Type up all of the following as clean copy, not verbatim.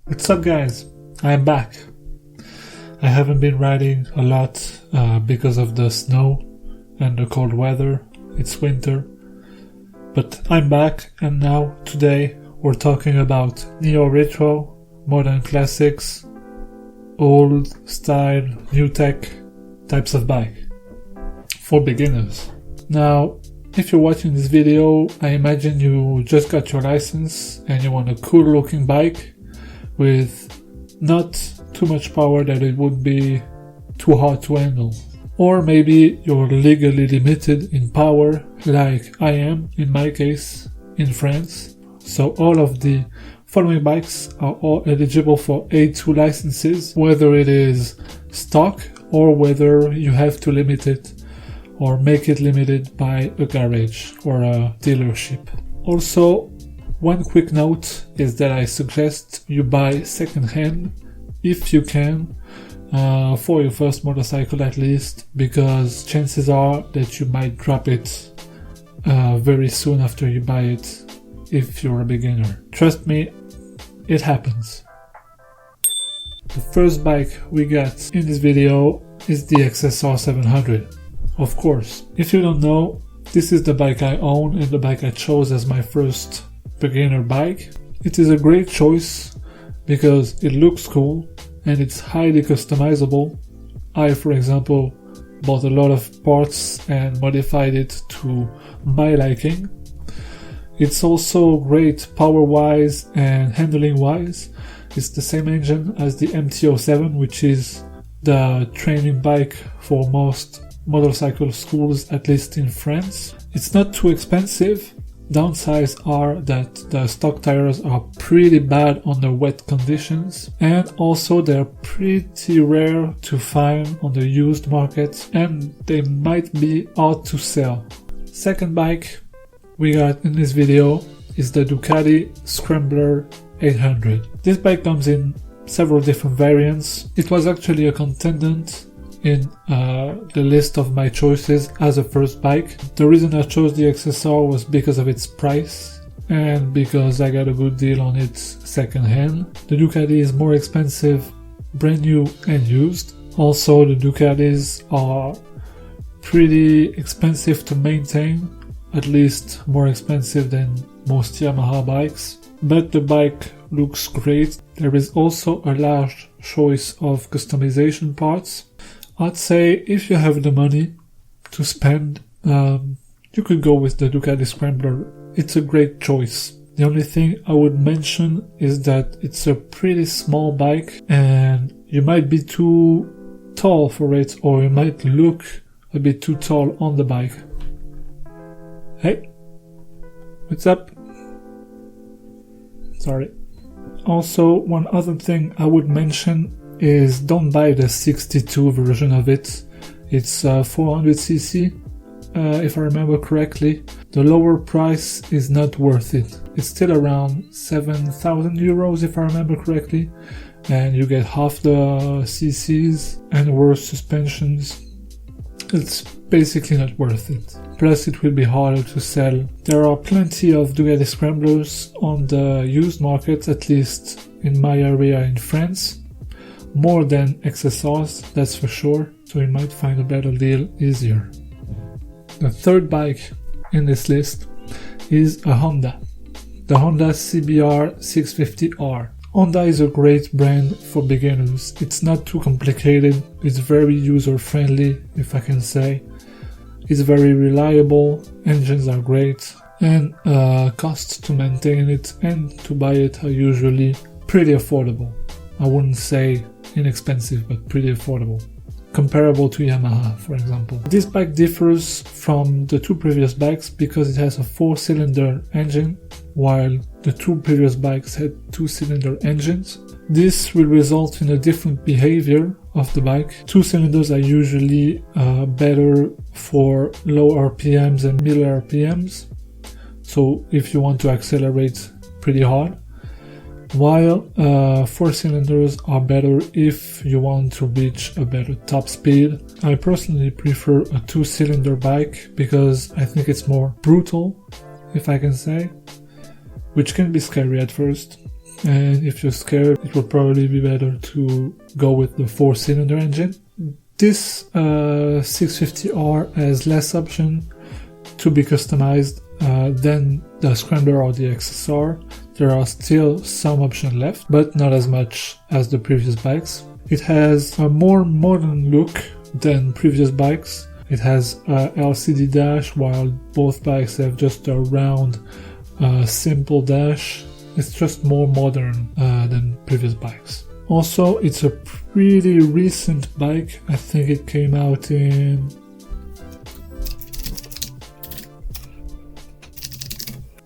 What's up guys, I'm back. I haven't been riding a lot because of the snow and the cold weather. It's winter. But I'm back, and now today we're talking about neo-retro, modern classics, old style, new tech types of bike for beginners. Now, if you're watching this video, I imagine you just got your license and you want a cool looking bike with not too much power that it would be too hard to handle. Or maybe you're legally limited in power, like I am in my case in France. So all of the following bikes are all eligible for A2 licenses, whether it is stock or whether you have to limit it or make it limited by a garage or a dealership. Also, one quick note is that I suggest you buy second-hand if you can, for your first motorcycle at least, because chances are that you might drop it very soon after you buy it if you're a beginner. Trust me, it happens. The first bike we got in this video is the XSR 700. Of course, if you don't know, this is the bike I own and the bike I chose as my first beginner bike. It is a great choice because it looks cool and it's highly customizable. I, for example, bought a lot of parts and modified it to my liking. It's also great power-wise and handling-wise. It's the same engine as the MT-07, which is the training bike for most motorcycle schools, at least in France. It's not too expensive. Downsides are that the stock tires are pretty bad on the wet conditions, and also they're pretty rare to find on the used market, and they might be hard to sell. Second bike we got in this video is the Ducati Scrambler 800. This bike comes in several different variants. It was actually a contendant in the list of my choices as a first bike. The reason I chose the XSR was because of its price and because I got a good deal on it second hand. The Ducati is more expensive brand new and used. Also, the Ducatis are pretty expensive to maintain, at least more expensive than most Yamaha bikes. But the bike looks great. There is also a large choice of customization parts. I'd say if you have the money to spend, you could go with the Ducati Scrambler. It's a great choice. The only thing I would mention is that it's a pretty small bike and you might be too tall for it, or you might look a bit too tall on the bike. Hey, what's up? Sorry. Also, one other thing I would mention is don't buy the 62 version of it. It's 400cc, if I remember correctly. The lower price is not worth it. It's still around 7,000 euros if I remember correctly, and you get half the cc's and worse suspensions. It's basically not worth it. Plus it will be harder to sell. There are plenty of Ducati Scramblers on the used market, at least in my area in France. More than XSRs, that's for sure, so you might find a better deal easier. The third bike in this list is a Honda. The Honda CBR 650R. Honda is a great brand for beginners. It's not too complicated, it's very user-friendly, if I can say. It's very reliable, engines are great, and costs to maintain it and to buy it are usually pretty affordable. I wouldn't say inexpensive, but pretty affordable. Comparable to Yamaha, for example. This bike differs from the two previous bikes because it has a 4-cylinder engine, while the two previous bikes had 2-cylinder engines. This will result in a different behavior of the bike. 2 cylinders are usually better for low RPMs and middle RPMs, so if you want to accelerate pretty hard, while 4 cylinders are better if you want to reach a better top speed. I personally prefer a 2-cylinder bike because I think it's more brutal, if I can say, which can be scary at first. and if you're scared, it will probably be better to go with the 4-cylinder engine. This 650R has less option to be customized than the Scrambler or the XSR. There are still some options left, but not as much as the previous bikes. It has a more modern look than previous bikes. It has a LCD dash, while both bikes have just a round, simple dash. It's just more modern than previous bikes. Also, it's a pretty recent bike. I think it came out in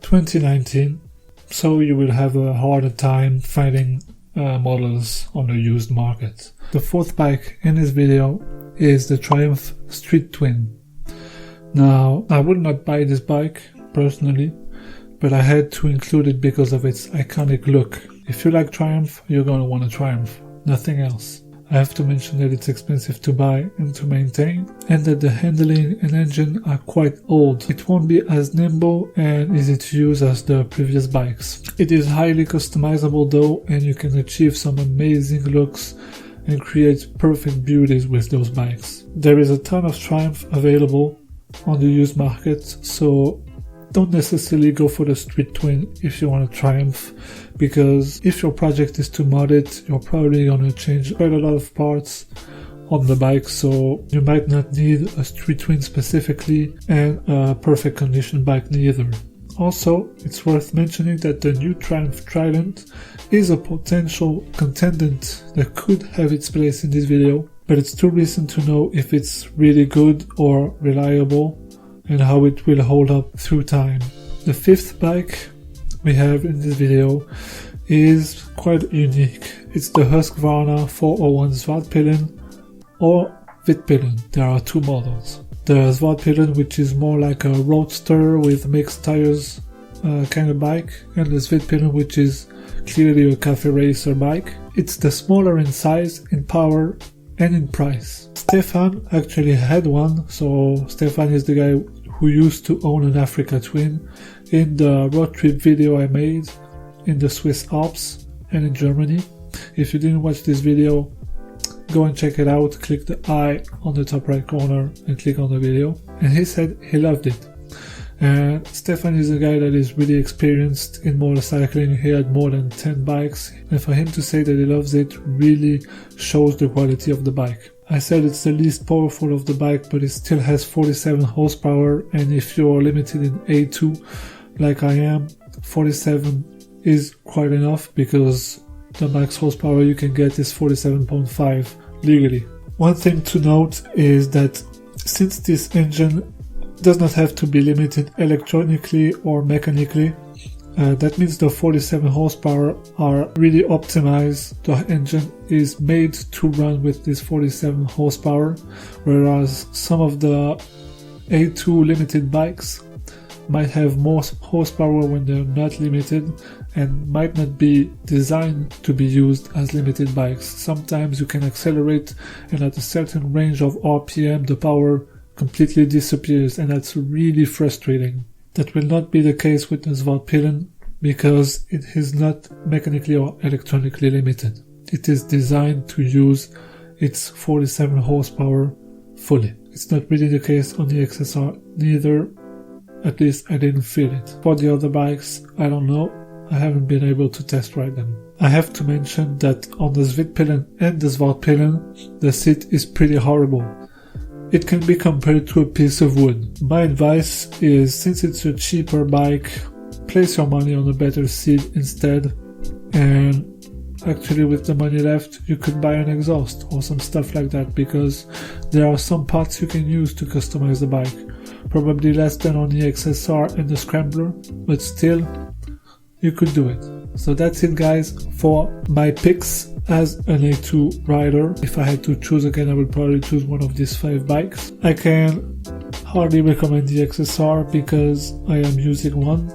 2019, so you will have a harder time finding models on the used market. The fourth bike in this video is the Triumph Street Twin. Now, I would not buy this bike personally, but I had to include it because of its iconic look. If you like Triumph, you're going to want a Triumph, nothing else. I have to mention that it's expensive to buy and to maintain, and that the handling and engine are quite old. It won't be as nimble and easy to use as the previous bikes. It is highly customizable though, and you can achieve some amazing looks and create perfect beauties with those bikes. There is a ton of Triumph available on the used market, so don't necessarily go for the Street Twin if you want a Triumph, because if your project is to mod it, you're probably going to change quite a lot of parts on the bike, so you might not need a Street Twin specifically, and a perfect condition bike neither. Also, it's worth mentioning that the new Triumph Trident is a potential contendant that could have its place in this video, but it's too recent to know if it's really good or reliable and how it will hold up through time. The fifth bike we have in this video is quite unique. It's the Husqvarna 401 Svartpilen or Vitpilen. There are two models. The Svartpilen, which is more like a roadster with mixed tires kind of bike, and the Vitpilen, which is clearly a cafe racer bike. It's the smaller in size, in power, and in price. Stefan actually had one, so Stefan is the guy who used to own an Africa Twin. In the road trip video I made in the Swiss Alps and in Germany. If you didn't watch this video, go and check it out. Click the I on the top right corner and click on the video. And he said he loved it. And Stefan is a guy that is really experienced in motorcycling. He had more than 10 bikes, and for him to say that he loves it really shows the quality of the bike. I said it's the least powerful of the bike, but it still has 47 horsepower, and if you're limited in A2 like I am, 47 is quite enough, because the max horsepower you can get is 47.5 legally. One thing to note is that since this engine does not have to be limited electronically or mechanically, that means the 47 horsepower are really optimized. The engine is made to run with this 47 horsepower, whereas some of the A2 limited bikes might have more horsepower when they're not limited and might not be designed to be used as limited bikes. Sometimes you can accelerate, and at a certain range of RPM the power completely disappears, and that's really frustrating. That will not be the case with the Svartpilen, because it is not mechanically or electronically limited. It is designed to use its 47 horsepower fully. It's not really the case on the XSR neither, at least I didn't feel it. For the other bikes, I don't know, I haven't been able to test ride them. I have to mention that on the Vitpilen and the Svartpilen, the seat is pretty horrible. It can be compared to a piece of wood. My advice is, since it's a cheaper bike, place your money on a better seat instead, and actually with the money left you could buy an exhaust or some stuff like that, because there are some parts you can use to customize the bike. Probably less than on the XSR and the Scrambler, but still you could do it. So that's it guys for my picks as an A2 rider. If I had to choose again, I would probably choose one of these 5 bikes. I can hardly recommend the XSR because I am using one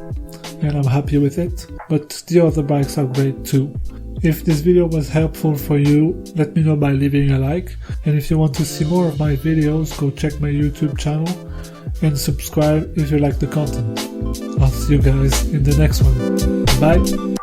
and I'm happy with it, but the other bikes are great too. If this video was helpful for you, let me know by leaving a like, and if you want to see more of my videos, go check my YouTube channel and subscribe if you like the content. I'll see you guys in the next one. Bye!